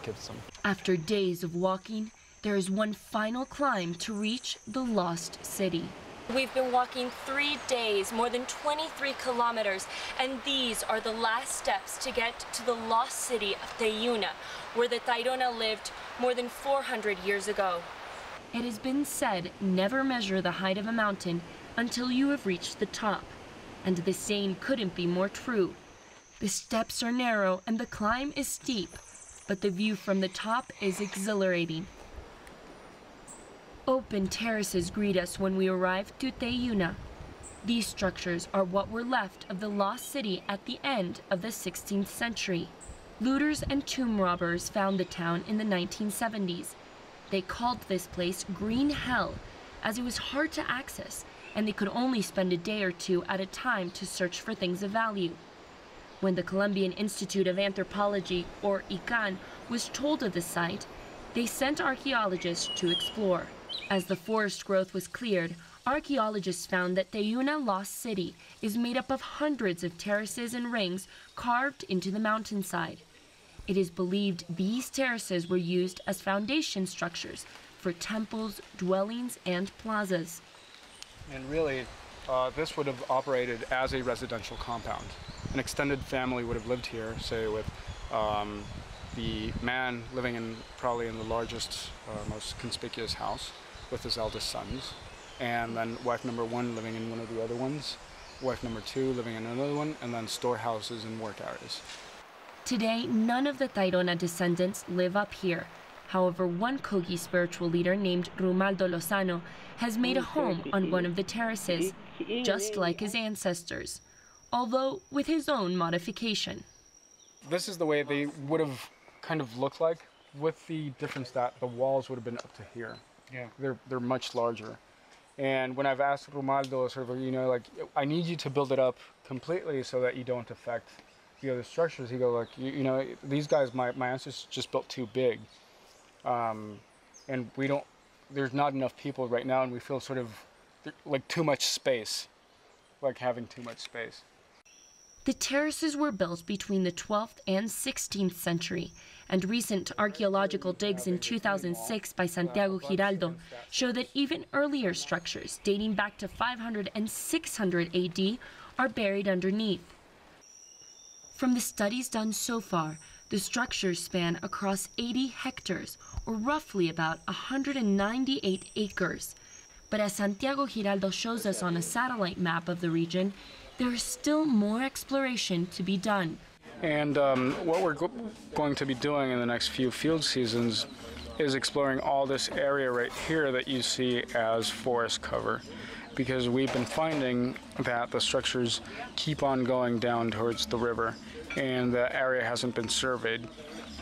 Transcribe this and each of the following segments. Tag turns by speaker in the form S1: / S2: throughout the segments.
S1: gives them.
S2: After days of walking, there is one final climb to reach the lost city. We've been walking 3 days, more than 23 kilometers, and these are the last steps to get to the lost city of Teyuna, where the Tairona lived more than 400 years ago. It has been said, never measure the height of a mountain until you have reached the top. And the saying couldn't be more true. The steps are narrow and the climb is steep, but the view from the top is exhilarating. Open terraces greet us when we arrive to Teyuna. These structures are what were left of the lost city at the end of the 16th century. Looters and tomb robbers found the town in the 1970s. They called this place Green Hell, as it was hard to access, and they could only spend a day or two at a time to search for things of value. When the Colombian Institute of Anthropology, or ICANN, was told of the site, they sent archaeologists to explore. As the forest growth was cleared, archaeologists found that Teyuna Lost City is made up of hundreds of terraces and rings carved into the mountainside. It is believed these terraces were used as foundation structures for temples, dwellings, and plazas.
S1: And really, this would have operated as a residential compound. An extended family would have lived here, say with the man living probably in the largest, most conspicuous house with his eldest sons, and then wife number 1 living in one of the other ones, wife number 2 living in another one, and then storehouses and work areas.
S2: Today, none of the Tairona descendants live up here. However, one Kogi spiritual leader named Romualdo Lozano has made a home on one of the terraces, just like his ancestors, although with his own modification.
S1: This is the way they would have kind of looked like, with the difference that the walls would have been up to here. Yeah. They're much larger. And when I've asked Romualdo, sort of, like, I need you to build it up completely so that you don't affect the other structures, he goes, like, these guys, my ancestors just built too big. And there's not enough people right now, and we feel sort of like too much space, like having too much space.
S2: The terraces were built between the 12th and 16th century, and recent archaeological digs in 2006 by Santiago Giraldo show that even earlier structures dating back to 500 and 600 AD are buried underneath. From the studies done so far, the structures span across 80 hectares, or roughly about 198 acres. But as Santiago Giraldo shows us on a satellite map of the region, there is still more exploration to be done.
S1: And what we're going to be doing in the next few field seasons is exploring all this area right here that you see as forest cover, because we've been finding that the structures keep on going down towards the river, and the area hasn't been surveyed.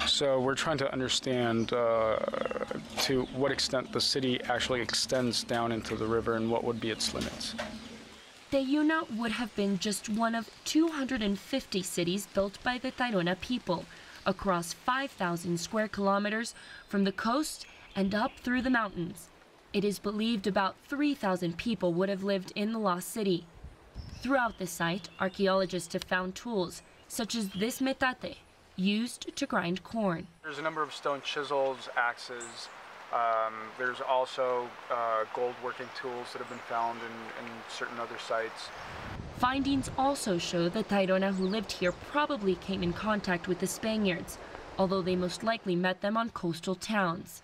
S1: So we're trying to understand to what extent the city actually extends down into the river and what would be its limits.
S2: Teyuna would have been just one of 250 cities built by the Tairona people across 5,000 square kilometers from the coast and up through the mountains. It is believed about 3,000 people would have lived in the lost city. Throughout the site, archaeologists have found tools, such as this metate, used to grind corn.
S1: There's a number of stone chisels, axes. There's also gold working tools that have been found in certain other sites.
S2: Findings also show the Tairona who lived here probably came in contact with the Spaniards, although they most likely met them on coastal towns.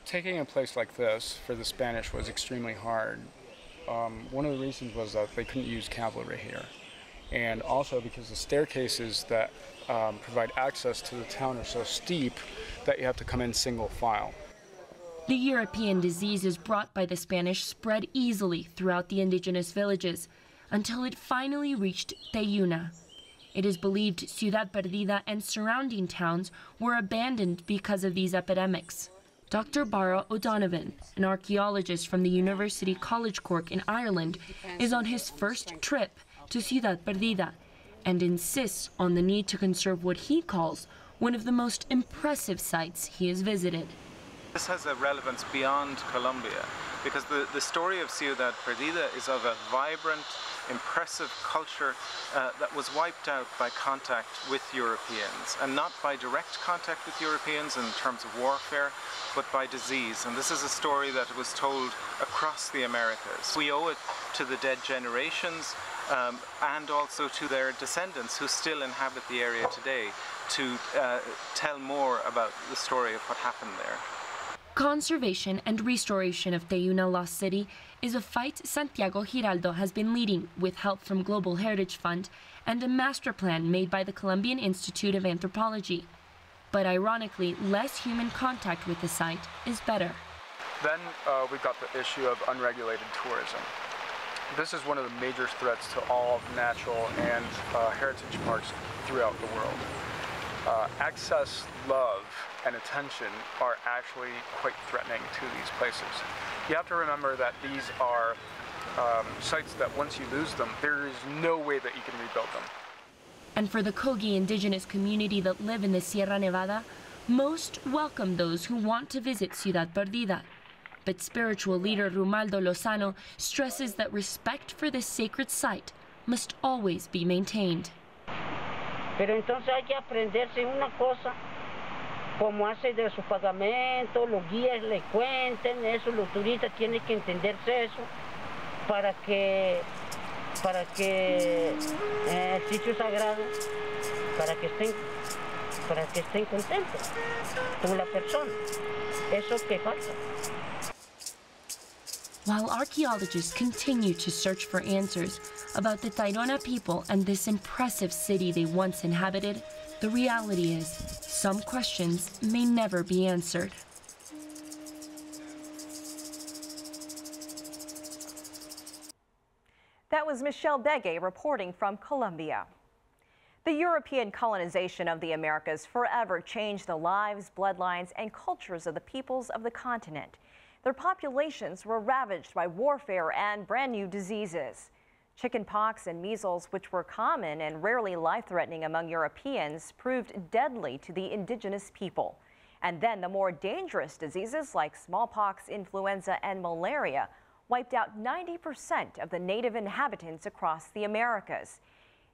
S1: Taking a place like this for the Spanish was extremely hard. One of the reasons was that they couldn't use cavalry here, and also because the staircases that provide access to the town are so steep that you have to come in single file.
S2: The European diseases brought by the Spanish spread easily throughout the indigenous villages until it finally reached Teyuna. It is believed Ciudad Perdida and surrounding towns were abandoned because of these epidemics. Dr. Barra O'Donovan, an archaeologist from the University College Cork in Ireland, is on his first trip to Ciudad Perdida and insists on the need to conserve what he calls one of the most impressive sites he has visited.
S3: This has a relevance beyond Colombia, because the story of Ciudad Perdida is of a vibrant, impressive culture that was wiped out by contact with Europeans, and not by direct contact with Europeans in terms of warfare, but by disease. And this is a story that was told across the Americas. We owe it to the dead generations and also to their descendants who still inhabit the area today to tell more about the story of what happened there.
S2: Conservation and restoration of Teyuna Lost City is a fight Santiago Giraldo has been leading with help from Global Heritage Fund and a master plan made by the Colombian Institute of Anthropology. But ironically, less human contact with the site is better.
S1: Then we've got the issue of unregulated tourism. This is one of the major threats to all natural and heritage parks throughout the world. Excess love and attention are actually quite threatening to these places. You have to remember that these are sites that once you lose them, there is no way that you can rebuild them.
S2: And for the Kogi indigenous community that live in the Sierra Nevada, most welcome those who want to visit Ciudad Perdida. But spiritual leader Romualdo Lozano stresses that respect for this sacred site must always be maintained.
S4: Pero entonces hay que aprenderse una cosa, como hace de su pagamento, los guías le cuenten eso, los turistas tienen que entenderse eso para que el sitio sagrado, para que estén contentos con la persona. Eso que falta.
S2: While archaeologists continue to search for answers about the Tairona people and this impressive city they once inhabited, the reality is some questions may never be answered.
S5: That was Michelle Begue reporting from Colombia. The European colonization of the Americas forever changed the lives, bloodlines, and cultures of the peoples of the continent. Their populations were ravaged by warfare and brand new diseases. Chickenpox and measles, which were common and rarely life-threatening among Europeans, proved deadly to the indigenous people. And then the more dangerous diseases like smallpox, influenza, and malaria wiped out 90% of the native inhabitants across the Americas.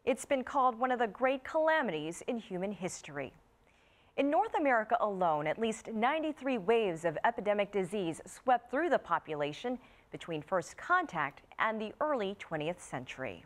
S5: It's been called one of the great calamities in human history. In North America alone, at least 93 waves of epidemic disease swept through the population between first contact and the early 20th century.